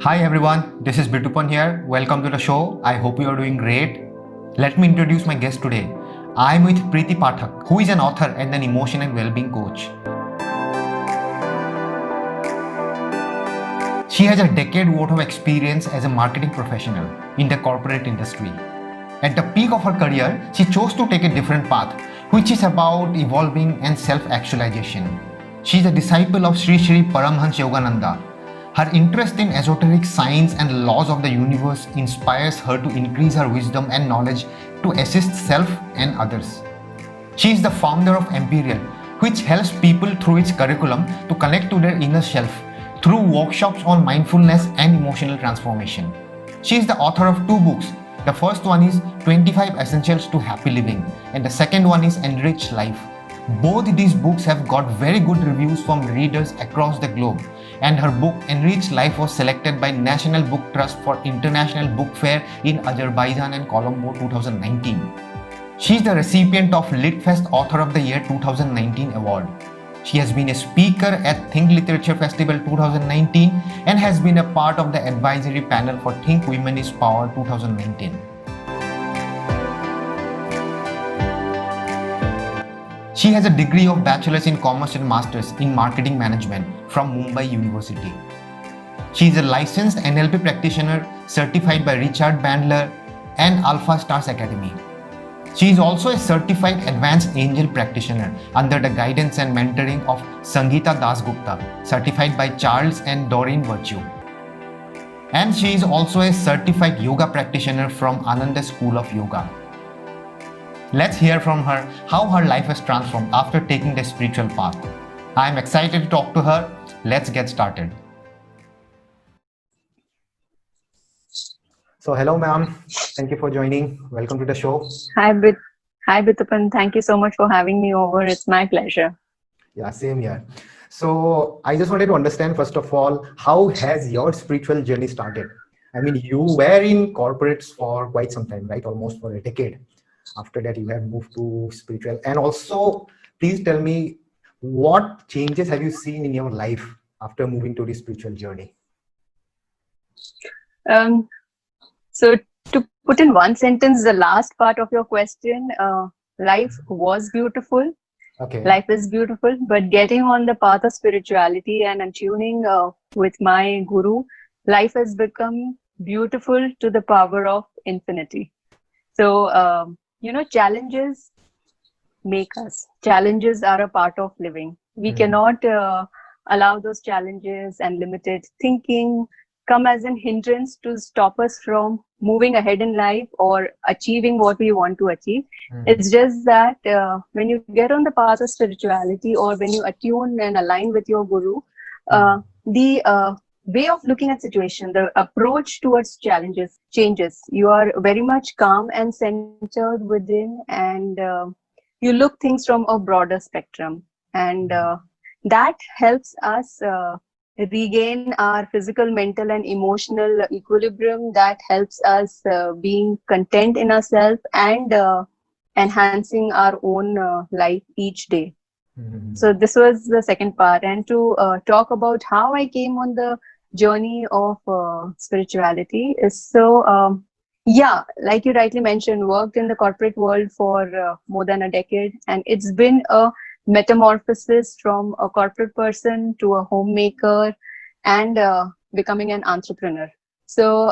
Hi everyone, this is Bitupan here. Welcome to the show. I hope you are doing great. Let me introduce my guest today. I'm with Preeti Pathak, who is an author and an emotion and well-being coach. She has a decade worth of experience as a marketing professional in the corporate industry. At the peak of her career, she chose to take a different path, which is about evolving and self-actualization. She is a disciple of Sri Sri Paramhans Yogananda. Her interest in esoteric science and laws of the universe inspires her to increase her wisdom and knowledge to assist self and others. She is the founder of Imperial, which helps people through its curriculum to connect to their inner self through workshops on mindfulness and emotional transformation. She is the author of two books. The first one is 25 Essentials to Happy Living, and the second one is Enriched Life. Both these books have got very good reviews from readers across the globe, and her book Enriched Life was selected by National Book Trust for International Book Fair in Azerbaijan and Colombo 2019. She is the recipient of LitFest Author of the Year 2019 award. She has been a speaker at Think Literature Festival 2019 and has been a part of the advisory panel for Think Women is Power 2019. She has a degree of Bachelor's in Commerce and Master's in Marketing Management from Mumbai University. She is a licensed NLP practitioner certified by Richard Bandler and Alpha Stars Academy. She is also a certified advanced angel practitioner under the guidance and mentoring of Sangeeta Dasgupta, certified by Charles and Doreen Virtue. And she is also a certified yoga practitioner from Ananda School of Yoga. Let's hear from her how her life has transformed after taking the spiritual path. I am excited to talk to her. Let's get started. So hello ma'am, thank you for joining. Welcome to the show. Hi Bitupan. Thank you so much for having me over. It's my pleasure. Yeah, same here. So I just wanted to understand, first of all, how has your spiritual journey started? I mean, you were in corporates for quite some time, right? Almost for a decade. After that, you have moved to spiritual. And also, please tell me, what changes have you seen in your life after moving to the spiritual journey? So to put in one sentence, the last part of your question, life was beautiful. Okay. Life is beautiful, but getting on the path of spirituality and attuning with my guru, life has become beautiful to the power of infinity. So, challenges make us. Challenges are a part of living. We cannot allow those challenges and limited thinking come as an hindrance to stop us from moving ahead in life or achieving what we want to achieve. It's just that when you get on the path of spirituality or when you attune and align with your guru, the way of looking at situation, the approach towards challenges changes. You are very much calm and centered within, and you look things from a broader spectrum, and that helps us regain our physical, mental and emotional equilibrium. That helps us being content in ourselves and enhancing our own life each day. So this was the second part. And to talk about how I came on the journey of spirituality is yeah, like you rightly mentioned, worked in the corporate world for more than a decade, and it's been a metamorphosis from a corporate person to a homemaker and becoming an entrepreneur. So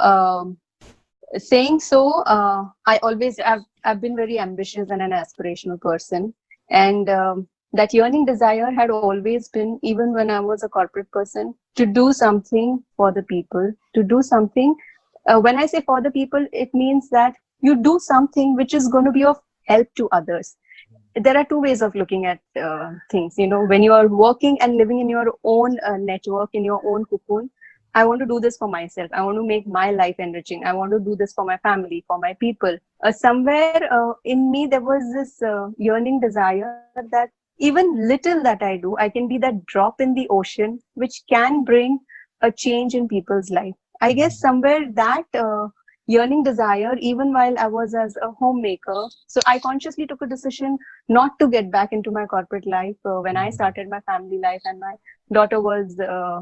I've been very ambitious and an aspirational person, and that yearning desire had always been, even when I was a corporate person, to do something for the people, to do something. When I say for the people, it means that you do something which is going to be of help to others. There are two ways of looking at things. When you are working and living in your own network, in your own cocoon, I want to do this for myself. I want to make my life enriching. I want to do this for my family, for my people. Somewhere in me, there was this yearning desire that even little that I do, I can be that drop in the ocean, which can bring a change in people's life. I guess somewhere that yearning desire, even while I was as a homemaker. So I consciously took a decision not to get back into my corporate life when I started my family life, and my daughter was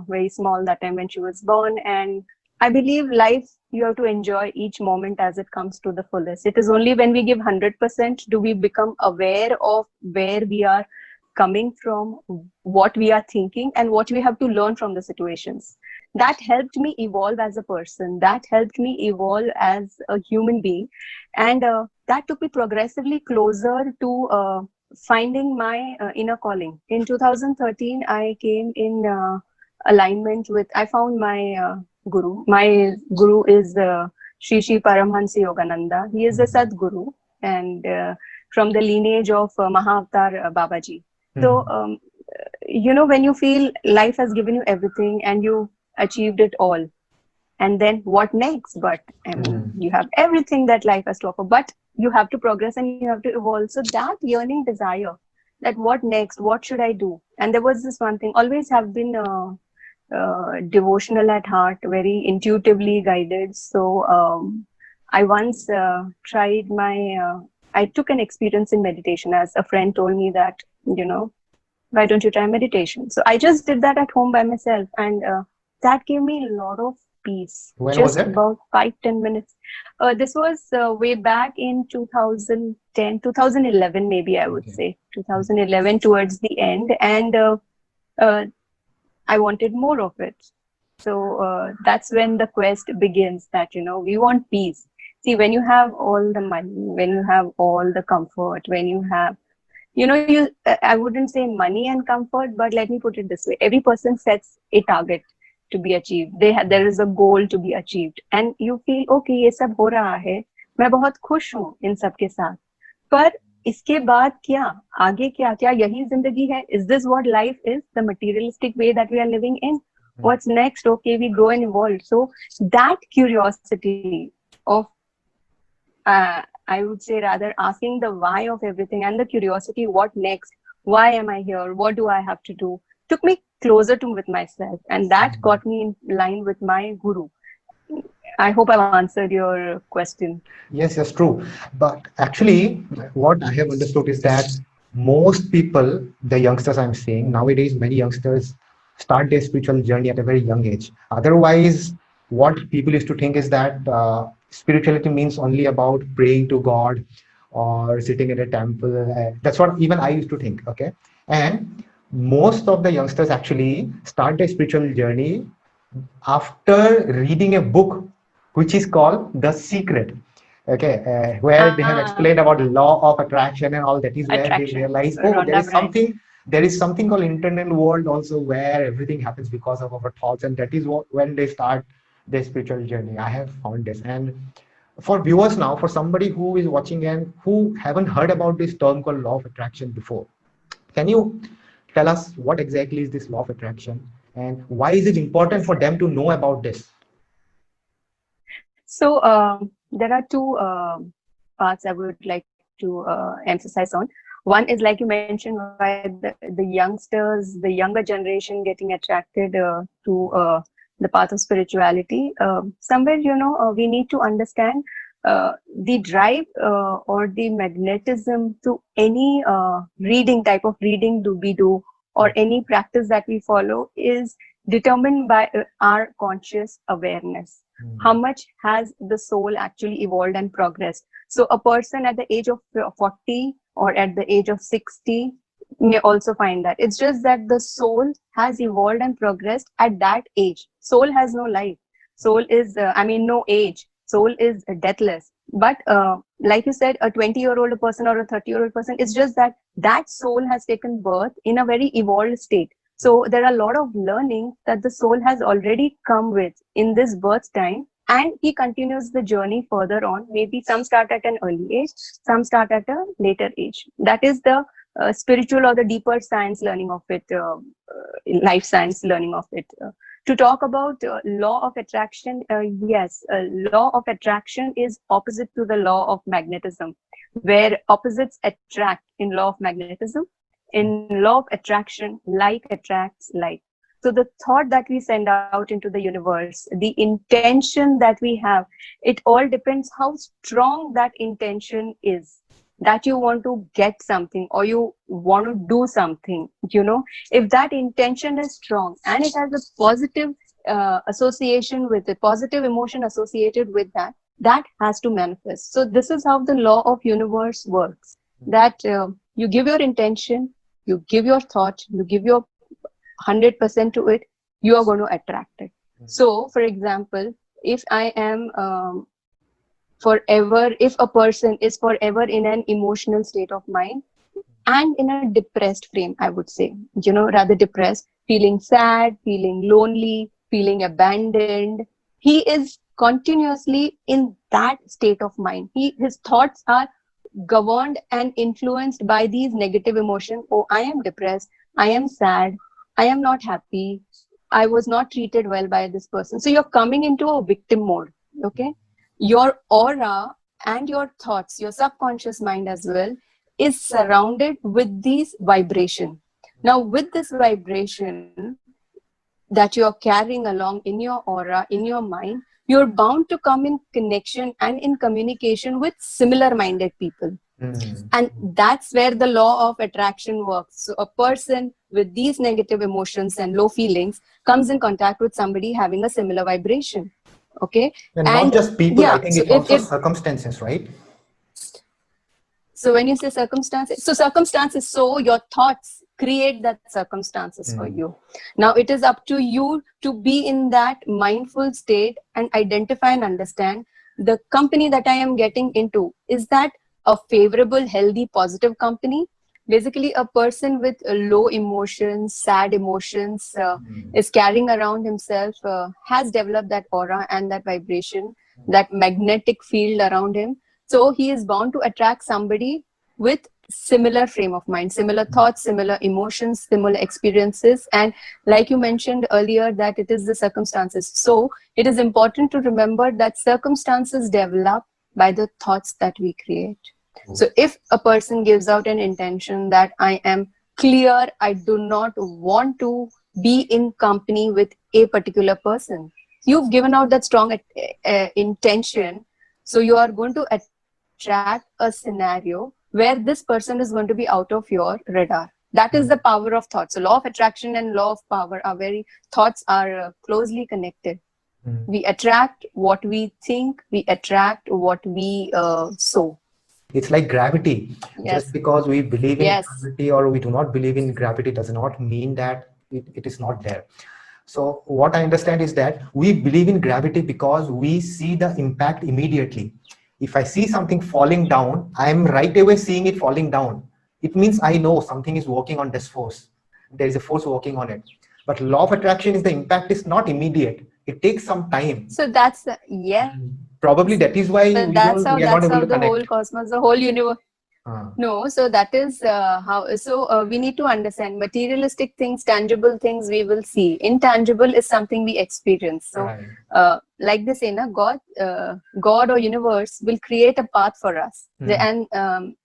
very small that time when she was born. And I believe life, you have to enjoy each moment as it comes to the fullest. It is only when we give 100% do we become aware of where we are coming from, what we are thinking, and what we have to learn from the situations. That helped me evolve as a person. That helped me evolve as a human being. And that took me progressively closer to finding my inner calling. In 2013, I came in alignment with, I found my guru. My guru is Shri Shri Paramhansa Yogananda. He is a Sadguru and from the lineage of Mahavatar Babaji. So, when you feel life has given you everything and you achieved it all, and then what next? But I mean, you have everything that life has to offer, but you have to progress and you have to evolve. So that yearning desire, that what next? What should I do? And there was this one thing, always have been devotional at heart, very intuitively guided. So I once tried I took an experience in meditation, as a friend told me that, why don't you try meditation? So I just did that at home by myself, and that gave me a lot of peace. When was Just it? about 5-10 minutes. This was way back in 2010, 2011, maybe I would Okay. say 2011 towards the end, and uh, I wanted more of it. So that's when the quest begins. That we want peace. See, when you have all the money, when you have all the comfort, when you have I wouldn't say money and comfort, but let me put it this way: every person sets a target to be achieved. There is a goal to be achieved, and you feel okay, ये सब हो रहा है, मैं बहुत खुश हूँ इन सब के साथ. पर इसके बाद क्या, आगे क्या, क्या यही जिंदगी है? Is this what life is? The materialistic way that we are living in? What's next? Okay, we grow and evolve. So that curiosity of I would say rather asking the why of everything, and the curiosity, what next? Why am I here? What do I have to do? Took me closer to with myself, and that got me in line with my guru. I hope I've answered your question. Yes, yes, true. But actually, what I have understood is that most people, the youngsters I'm seeing nowadays, many youngsters start their spiritual journey at a very young age. Otherwise, what people used to think is that spirituality means only about praying to God or sitting in a temple. That's what even I used to think. Okay. And most of the youngsters actually start their spiritual journey after reading a book which is called The Secret. Okay, where they have Ah, explained about the law of attraction and all. That is where they attraction. realize, oh, Rhonda Byrne. there is something called internal world also, where everything happens because of our thoughts, and that is what when they start their spiritual journey. I have found this. And for viewers now, for somebody who is watching and who haven't heard about this term called law of attraction before, can you tell us what exactly is this law of attraction and why is it important for them to know about this? So there are two parts I would like to emphasize on. One is, like you mentioned, why the youngsters, the younger generation getting attracted to the path of spirituality. Somewhere, we need to understand the drive or the magnetism to any reading, type of reading do we do, or any practice that we follow, is determined by our conscious awareness. How much has the soul actually evolved and progressed? So a person at the age of 40 or at the age of 60 may also find that. It's just that the soul has evolved and progressed at that age. Soul has no life. Soul is, no age. Soul is deathless. But like you said, a 20-year-old person or a 30-year-old person, it's just that that soul has taken birth in a very evolved state. So there are a lot of learning that the soul has already come with in this birth time, and he continues the journey further on. Maybe some start at an early age, some start at a later age. That is the spiritual or the deeper science learning of it, life science learning of it. To talk about law of attraction, yes, law of attraction is opposite to the law of magnetism, where opposites attract in law of magnetism. In law of attraction, like attracts like. So the thought that we send out into the universe, the intention that we have, it all depends how strong that intention is, that you want to get something or you want to do something. If that intention is strong and it has a positive association with it, positive emotion associated with that, that has to manifest. So this is how the law of universe works. That you give your intention, you give your thought, you give your 100% to it, you are going to attract it. So, for example, if I am forever, if a person is forever in an emotional state of mind and in a depressed frame, I would say, rather depressed, feeling sad, feeling lonely, feeling abandoned, he is continuously in that state of mind. His thoughts are governed and influenced by these negative emotions. Oh, I am depressed, I am sad, I am not happy, I was not treated well by this person. So you're coming into a victim mode. Okay, your aura and your thoughts, your subconscious mind as well, is surrounded with these vibration. Now with this vibration that you're carrying along in your aura, in your mind, you're bound to come in connection and in communication with similar minded people. And that's where the law of attraction works. So a person with these negative emotions and low feelings comes in contact with somebody having a similar vibration. Okay. And not And just people, I yeah, think so it's also circumstances, right? so when you say circumstances, so circumstances, so your thoughts create that circumstances for you. Now it is up to you to be in that mindful state and identify and understand the company that I am getting into. Is that a favorable, healthy, positive company? Basically, a person with low emotions, sad emotions, is carrying around himself, has developed that aura and that vibration, that magnetic field around him. So he is bound to attract somebody with similar frame of mind, similar thoughts, similar emotions, similar experiences. And like you mentioned earlier, that it is the circumstances. So it is important to remember that circumstances develop by the thoughts that we create. So if a person gives out an intention that I am clear, I do not want to be in company with a particular person, you've given out that strong intention. So you are going to attract a scenario where this person is going to be out of your radar. That is the power of thought. So law of attraction and law of power are thoughts are closely connected. We attract what we think, we attract what we sow. It's like gravity. Yes. Just because we believe in Yes. gravity or we do not believe in gravity does not mean that it is not there. So what I understand is that we believe in gravity because we see the impact immediately. If I see something falling down, I am right away seeing it falling down. It means I know something is working on this force. There is a force working on it. But law of attraction is the impact is not immediate. It takes some time. So that's yes. Probably that is why So we are not able to the whole connect. cosmos, the whole universe. Uh, No, so that is how. So we need to understand materialistic things, tangible things we will see. Intangible is something we experience. So, right. like they say, na, God or universe will create a path for us. And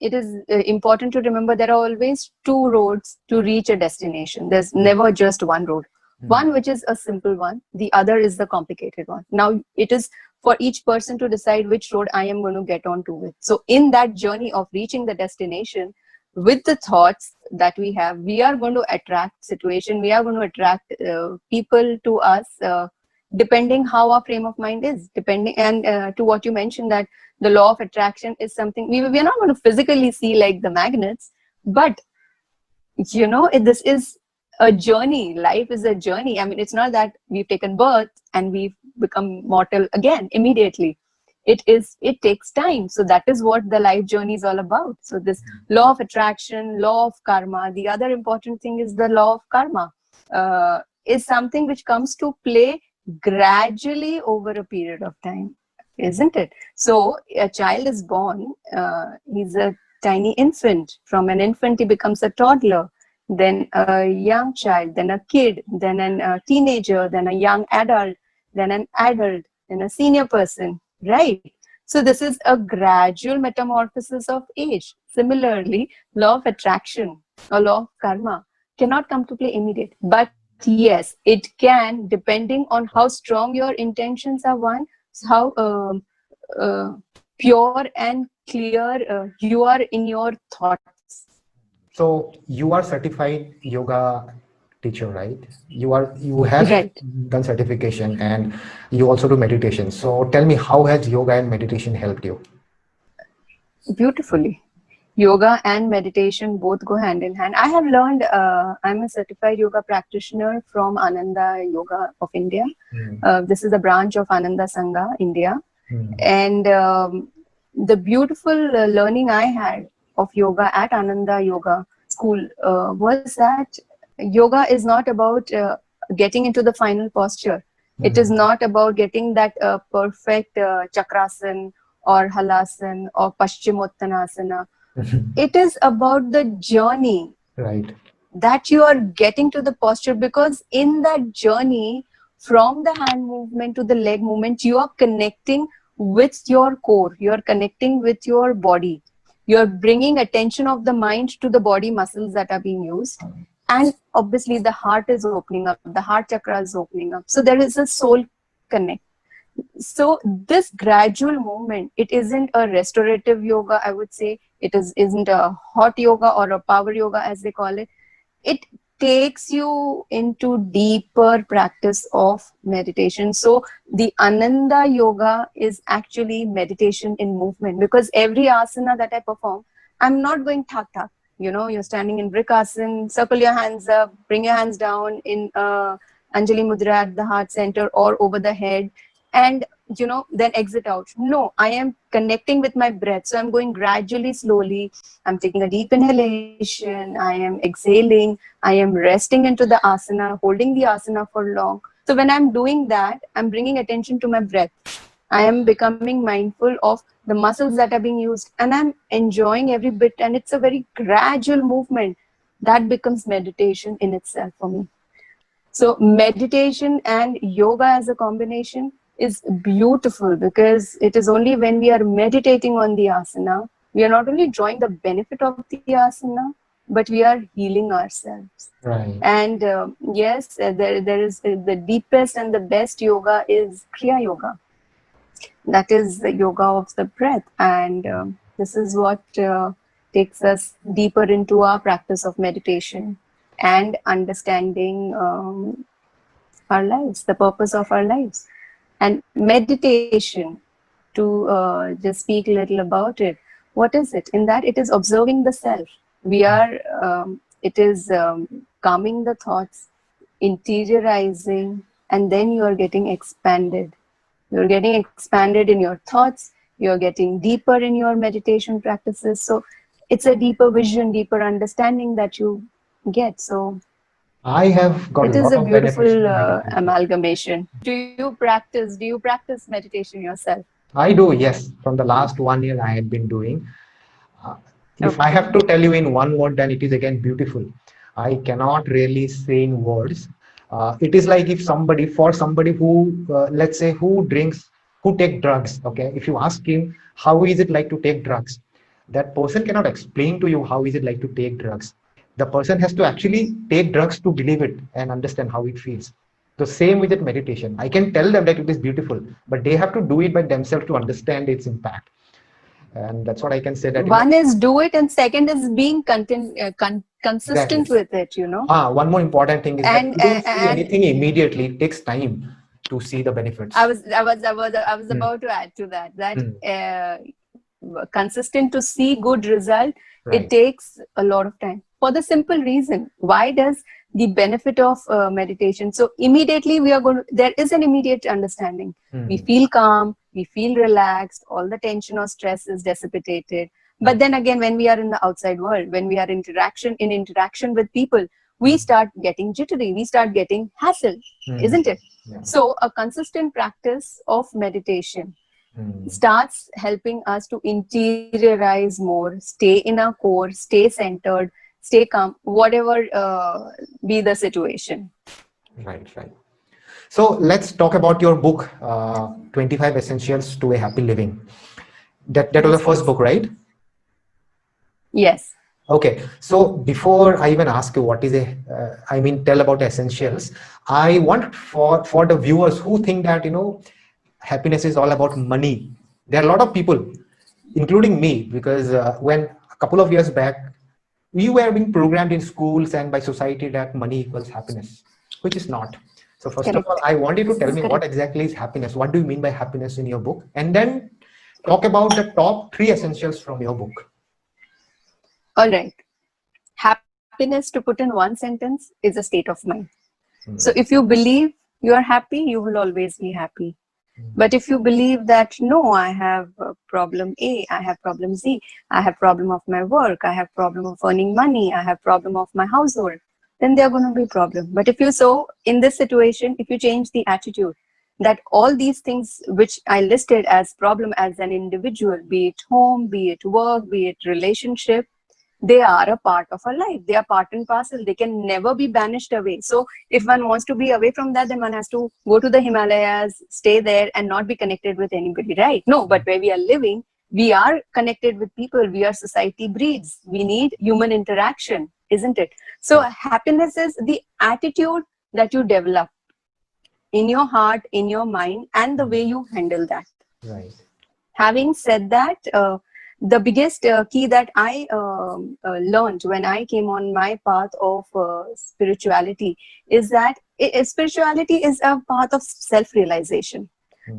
it is important to remember there are always two roads to reach a destination. There's never just one road. One which is a simple one, the other is the complicated one. Now it is for each person to decide which road I am going to get onto with. So in that journey of reaching the destination, with the thoughts that we have, we are going to attract situation, we are going to attract people to us, depending how our frame of mind is, depending. And to what you mentioned, that the law of attraction is something we are not going to physically see like the magnets, but this is a journey. Life is a journey. I mean, it's not that we've taken birth and we've become mortal again immediately. It takes time. So that is what the life journey is all about. So this law of attraction, law of karma, the other important thing is the law of karma, is something which comes to play gradually over a period of time, isn't it? So a child is born, he's a tiny infant. From an infant, he becomes a toddler, then a young child, then a kid, then a teenager, then a young adult, then an adult, then a senior person, right? So this is a gradual metamorphosis of age. Similarly, law of attraction or law of karma cannot come to play immediate. But yes, it can, depending on how strong your intentions are, one, how uh, pure and clear you are in your thoughts. So you are certified yoga teacher, right? You have Right. done certification and you also do meditation. So tell me, how has yoga and meditation helped you? Beautifully. Yoga and meditation both go hand in hand. I have learned, I'm a certified yoga practitioner from Ananda Yoga of India. Mm, This is a branch of Ananda Sangha, India. mm, And the beautiful learning I had of yoga at Ananda Yoga School was that yoga is not about getting into the final posture. It is mm. not about getting that perfect chakrasan or halasan or paschimottanasana. It is about the journey Right. that you are getting to the posture, because in that journey, from the hand movement to the leg movement, you are connecting with your core, you are connecting with your body, you are bringing attention of the mind to the body muscles that are being used, and obviously the heart is opening up, the heart chakra is opening up, so there is a soul connect. So this gradual movement, it isn't a restorative yoga, I would say. It isn't a hot yoga or a power yoga as they call it. It takes you into deeper practice of meditation. So the Ananda yoga is actually meditation in movement, because every asana that I perform, I'm not going thak thak. You know, you're standing in Vrikasana, circle your hands up, bring your hands down in Anjali Mudra at the heart center or over the head, and then exit out. No, I am connecting with my breath. So I'm going gradually, slowly. I'm taking a deep inhalation, I am exhaling, I am resting into the asana, holding the asana for long. So when I'm doing that, I'm bringing attention to my breath. I am becoming mindful of the muscles that are being used, and I'm enjoying every bit. And it's a very gradual movement that becomes meditation in itself for me. So meditation and yoga as a combination is beautiful, because it is only when we are meditating on the asana, we are not only drawing the benefit of the asana, but we are healing ourselves. Right. And yes, there is the deepest and the best yoga is Kriya Yoga. That is the yoga of the breath. And this is what takes us deeper into our practice of meditation and understanding our lives, the purpose of our lives. And meditation, to just speak a little about it, what is it? In that, it is observing the self. We are, it is calming the thoughts, interiorizing, and then you are getting expanded. You're getting expanded in your thoughts, you're getting deeper in your meditation practices. So it's a deeper vision, deeper understanding that you get. So I have got a it is lot a of benefits beautiful from meditation. amalgamation. Do you practice meditation yourself? I do, yes. From the last 1 year, I had been doing. Uh, if I Okay. have to tell you in one word, then it is again beautiful. I cannot really say in words. It is like if somebody, for somebody who, let's say, who drinks, who take drugs, okay, if you ask him, how is it like to take drugs? That person cannot explain to you how is it like to take drugs. The person has to actually take drugs to believe it and understand how it feels. The same with that meditation. I can tell them that it is beautiful, but they have to do it by themselves to understand its impact. And that's what I can say that, One is do it, and second is being exactly. consistent with it. One more important thing is that And you don't see and anything immediately. It takes time to see the I benefits. was I was I was I was Mm, about to add to that mm, consistent to see good result, it right. takes a lot of time, for the simple reason, why does the benefit of meditation, so immediately we are going to, there is an immediate understanding. We Mm, feel calm, we feel relaxed, all the tension or stress is dissipated. But mm, then again, when we are in the outside world, when we are interaction with people, we mm, start getting jittery, we start getting hassle, mm, isn't it? yeah. So a consistent practice of meditation Mm. starts helping us to interiorize more, stay in our core, stay centered, stay calm, whatever be the situation. Right, right. So let's talk about your book, 25 Essentials to a Happy Living. That was the Yes, first please. book, right? Yes. Okay, so before I even ask you what is I mean, tell about essentials. I want for the viewers who think that happiness is all about money. There are a lot of people, including me, because when a couple of years back, we were being programmed in schools and by society that money equals happiness, which is not. So first of all, Correct. I want you to tell me what Correct. exactly is happiness. What do you mean by happiness in your book? And then talk about the top three essentials from your book. All right. Happiness, to put in one sentence, is a state of mind. Hmm. So if you believe you are happy, you will always be happy. Hmm. But if you believe that no, I have problem A, I have problem Z, I have problem of my work, I have problem of earning money, I have problem of my household, then there are going to be problem. But if you so in this situation, if you change the attitude that all these things which I listed as problem as an individual, be it home, be it work, be it relationship, they are a part of our life. They are part and parcel. They can never be banished away. So if one wants to be away from that, then one has to go to the Himalayas, stay there and not be connected with anybody, right? No, but where we are living, we are connected with people. We are society breeds. We need human interaction, isn't it? So happiness is the attitude that you develop in your heart, in your mind, and the way you handle that. Right. Having said that, the biggest key that I learned when I came on my path of spirituality is that spirituality is a path of self-realization.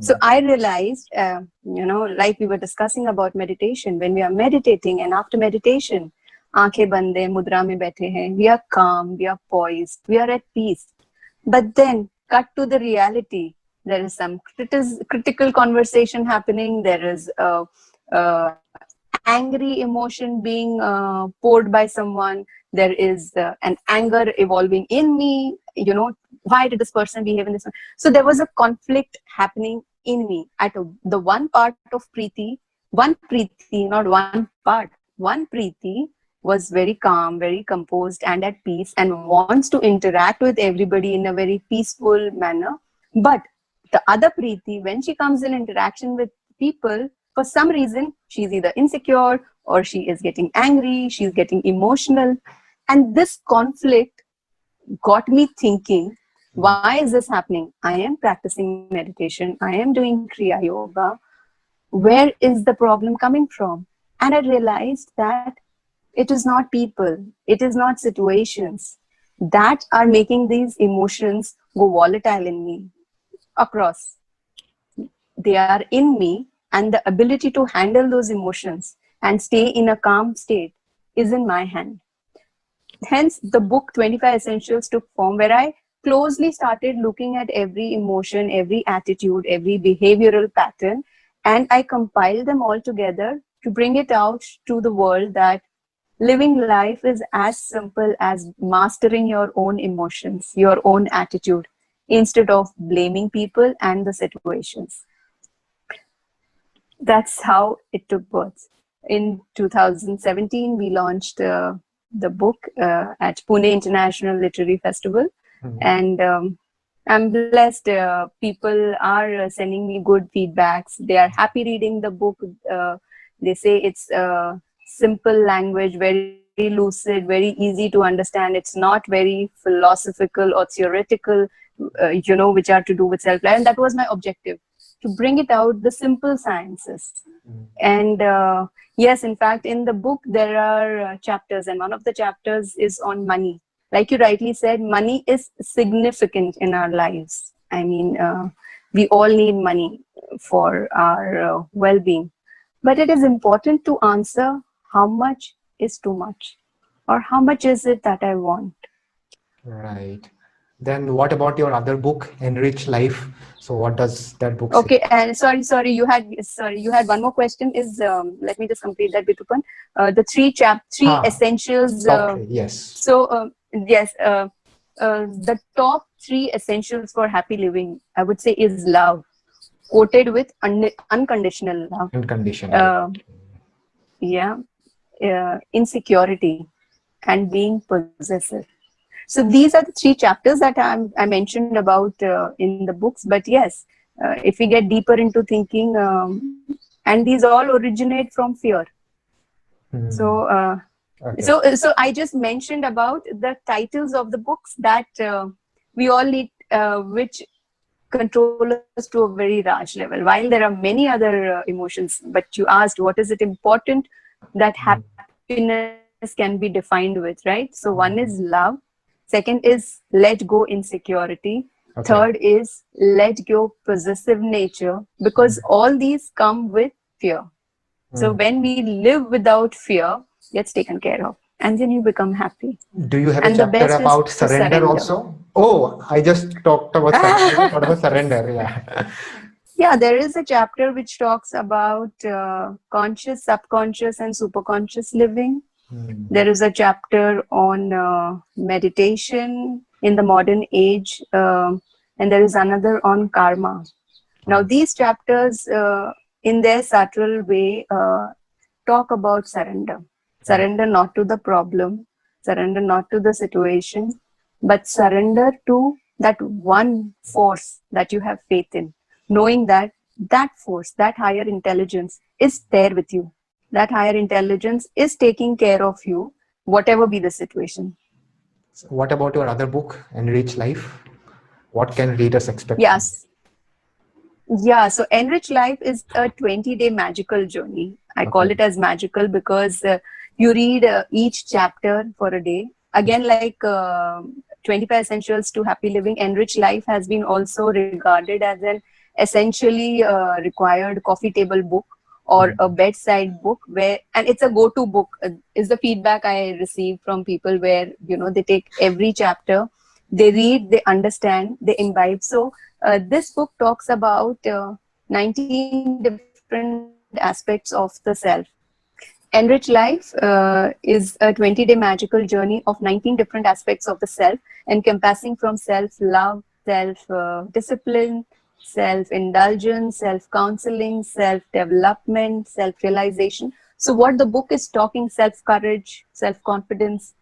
So I realized, like we were discussing about meditation, when we are meditating and after meditation, aankhein band hai, mudra mein baithe hain, we are calm, we are poised, we are at peace. But then cut to the reality. There is some critical conversation happening. There is angry emotion being poured by someone. There is an anger evolving in me. Why did this person behave in this way? So there was a conflict happening in me at the one part of Preeti. One Preeti, not one part. One Preeti was very calm, very composed, and at peace, and wants to interact with everybody in a very peaceful manner. But the other Preeti, when she comes in interaction with people, for some reason, she's either insecure or she is getting angry, she's getting emotional. And this conflict got me thinking, why is this happening? I am practicing meditation, I am doing Kriya Yoga. Where is the problem coming from? And I realized that it is not people, it is not situations that are making these emotions go volatile in me across. They are in me, and the ability to handle those emotions and stay in a calm state is in my hand. Hence, the book 25 Essentials took form, where I closely started looking at every emotion, every attitude, every behavioral pattern, and I compiled them all together to bring it out to the world that living life is as simple as mastering your own emotions, your own attitude, instead of blaming people and the situations. That's how it took birth. In 2017, we launched the book at Pune International Literary Festival. And I'm blessed. People are sending me good feedbacks. They are happy reading the book. They say it's simple language, very lucid, very easy to understand. It's not very philosophical or theoretical, which are to do with self-life. And that was my objective, to bring it out, the simple sciences. And yes, in fact, in the book, there are chapters, and one of the chapters is on money. Like you rightly said, money is significant in our lives. I mean, we all need money for our well-being. But it is important to answer how much is too much, or how much is it that I want. Right. Then what about your other book, Enrich Life? So what does that book say? Okay, and sorry, you had one more question. Is let me just complete that, Bitupan. The three Ah, essentials. top three. Yes. So yes, the top three essentials for happy living, I would say, is love, quoted with unconditional love. Unconditional. Uh, yeah, insecurity, and being possessive. So these are the three chapters that I mentioned about in the books. But yes, if we get deeper into thinking, and these all originate from fear. So, Okay. so I just mentioned about the titles of the books that we all need, which control us to a very large level. While there are many other emotions, but you asked what is it important that happiness can be defined with, right? So one is love, second is let go insecurity, Okay. third is let go possessive nature, because all these come with fear. So Mm. when we live without fear, gets taken care of, and then you become happy. Do you have a And the chapter best is about to surrender surrender. also? Oh, I just talked about surrender. I thought about surrender. Yeah. Yeah, there is a chapter which talks about conscious, subconscious, and superconscious living. Mm. There is a chapter on meditation in the modern age, and there is another on karma. Now, Oh. these chapters, in their subtle way, talk about surrender. Mm. Surrender not to the problem, surrender not to the situation, but surrender to that one force that you have faith in, knowing that that force, that higher intelligence is there with you. That higher intelligence is taking care of you, whatever be the situation. So what about your other book, Enrich Life? What can readers expect from Yes. Yeah, so Enrich Life is a 20-day magical journey. I it? call Okay. it as magical because you read each chapter for a day. Again, like 25 Essentials to Happy Living, Enrich Life has been also regarded as an essentially required coffee table book or a Mm. bedside book, where, and it's a go-to book, is the feedback I receive from people, where they take every chapter, they read, they understand, they imbibe. So this book talks about 19 different aspects of the self. Enrich Life is a 20-day magical journey of 19 different aspects of the self, encompassing from self-love, self-discipline, self-indulgence, self-counseling, self-development, self-realization. So what the book is talking, self-courage, self-confidence.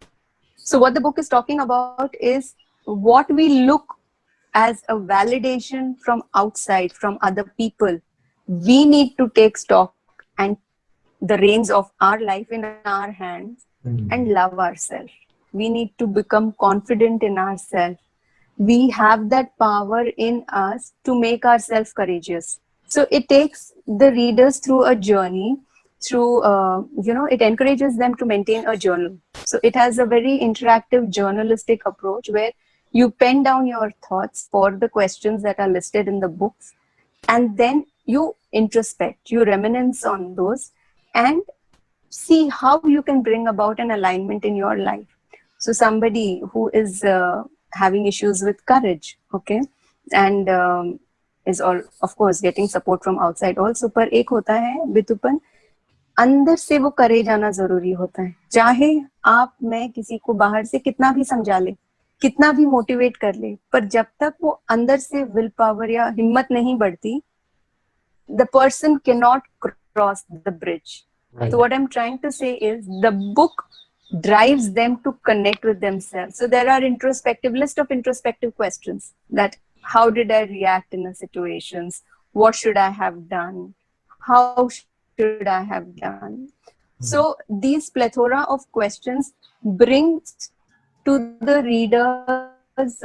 So what the book is talking about is what we look as a validation from outside, from other people. We need to take stock and the reins of our life in our hands and Mm. love ourselves. We need to become confident in ourselves. We have that power in us to make ourselves courageous. So it takes the readers through a journey, through, it encourages them to maintain a journal. So it has a very interactive journalistic approach where you pen down your thoughts for the questions that are listed in the books, and then you introspect, you reminisce on those, and see how you can bring about an alignment in your life. So somebody who is having issues with courage, okay, and is all of course getting support from outside also, पर एक होता है बितुपन, अंदर से वो करेज आना जरूरी होता है. चाहे आप मैं किसी को बाहर से कितना भी समझा ले, कितना भी मोटिवेट कर ले, पर जब तक वो अंदर से विल पावर या हिम्मत नहीं बढ़ती, the person cannot cross the bridge. So what Right. I'm trying to say is the book drives them to connect with themselves. So there are list of introspective questions, that how did I react in a situations? What should I have done? How should I have done? So Mm. these plethora of questions brings to the readers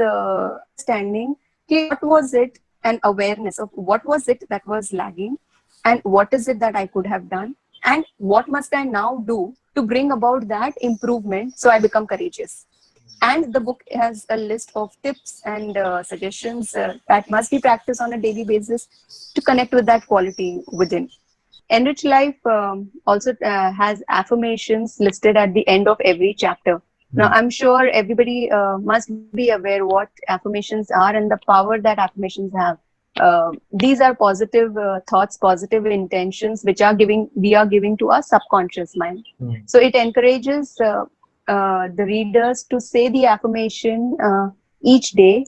understanding कि what was it, and awareness of what was it that was lagging, and what is it that I could have done, and what must I now do to bring about that improvement so I become courageous. And the book has a list of tips and suggestions that must be practiced on a daily basis to connect with that quality within. Enrich Life also has affirmations listed at the end of every chapter. Now, Mm. I'm sure everybody must be aware what affirmations are and the power that affirmations have. These are positive thoughts, positive intentions, which are we are giving to our subconscious mind. Mm. So it encourages the readers to say the affirmation each day,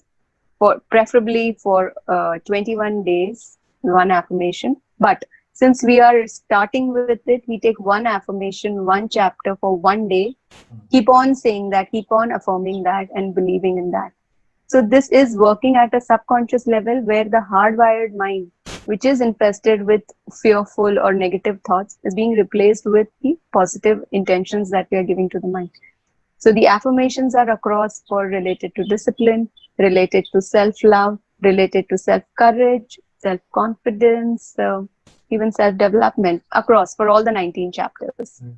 for preferably for 21 days, one affirmation. But since we are starting with it, we take one affirmation, one chapter for one day, keep on saying that, keep on affirming that, and believing in that. So this is working at a subconscious level, where the hardwired mind, which is infested with fearful or negative thoughts, is being replaced with the positive intentions that we are giving to the mind. So the affirmations are across for related to discipline, related to self-love, related to self-courage, self-confidence, even self-development, across for all the 19 chapters. Mm.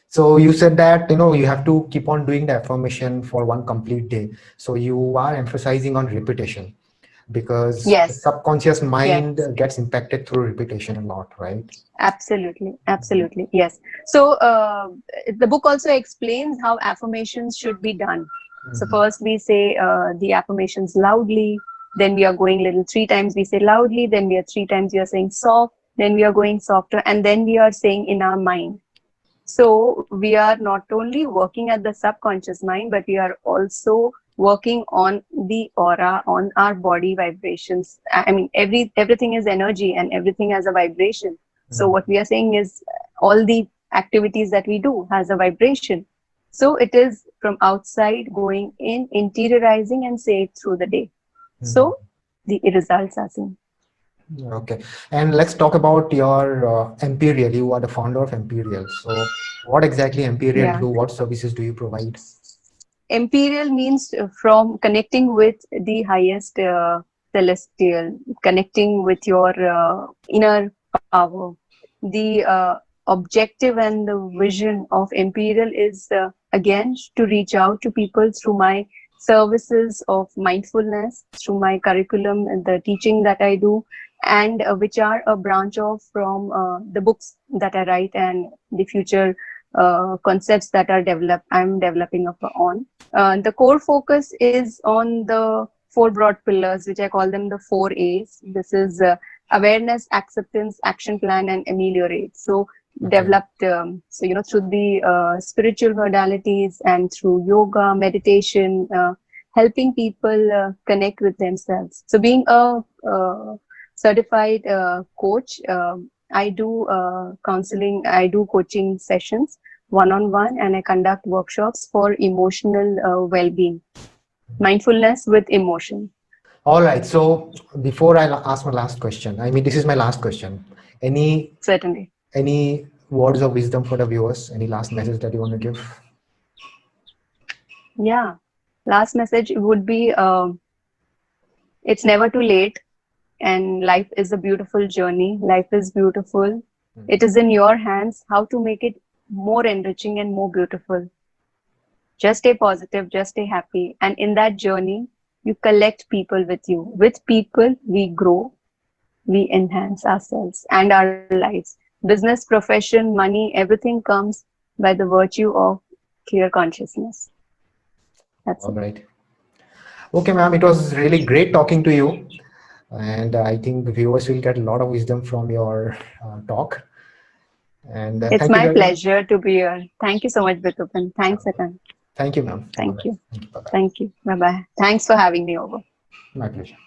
So you said that you have to keep on doing the affirmation for one complete day. So you are emphasizing on repetition because the Yes, subconscious mind yes. gets impacted through repetition a lot, right? Absolutely, absolutely, yes. So the book also explains how affirmations should be done. So Mhm. first we say the affirmations loudly, then we are going little three times we say loudly, then we are three times we are saying soft, then we are going softer, and then we are saying in our mind. So we are not only working at the subconscious mind, but we are also working on the aura, on our body vibrations. I mean, everything is energy and everything has a vibration. So Mhm. what we are saying is all the activities that we do has a vibration. So it is from outside going in, interiorizing and say it through the day. Mhm. So the results are seen. Okay, and let's talk about your Imperial. You are the founder of Imperial. So, what exactly Imperial Yeah. do? What services do you provide? Imperial means from connecting with the highest celestial, connecting with your inner power. The objective and the vision of Imperial is again to reach out to people through my services of mindfulness, through my curriculum and the teaching that I do, and which are a branch of from the books that I write and the future concepts that are developed. I'm developing on. The core focus is on the four broad pillars, which I call them the four A's. This is awareness, acceptance, action plan, and ameliorate. So Okay. developed, through the spiritual modalities and through yoga, meditation, helping people connect with themselves. So being a certified coach, I do counseling, I do coaching sessions one on one, and I conduct workshops for emotional well being, mindfulness with emotion. All right. So, before I ask my last question, I mean, this is my last question. Any Certainly. any words of wisdom for the viewers? Any last message that you want to give? Yeah. Last message would be it's never too late, and life is a beautiful journey. Life is beautiful. It is in your hands how to make it more enriching and more beautiful. Just stay positive, just stay happy. And in that journey, you collect people with you. With people, we grow, we enhance ourselves and our lives. Business, profession, money, everything comes by the virtue of clear consciousness. That's All it. right. Okay, ma'am. It was really great talking to you, and I think the viewers will get a lot of wisdom from your talk. And It's thank you my very much. pleasure to be here. Thank you so much, Bitupan. Thanks, Atan. Thank you, ma'am. All Thank right. you. Thank you. Bye bye. Thank you. Bye bye. Thanks for having me over. My pleasure.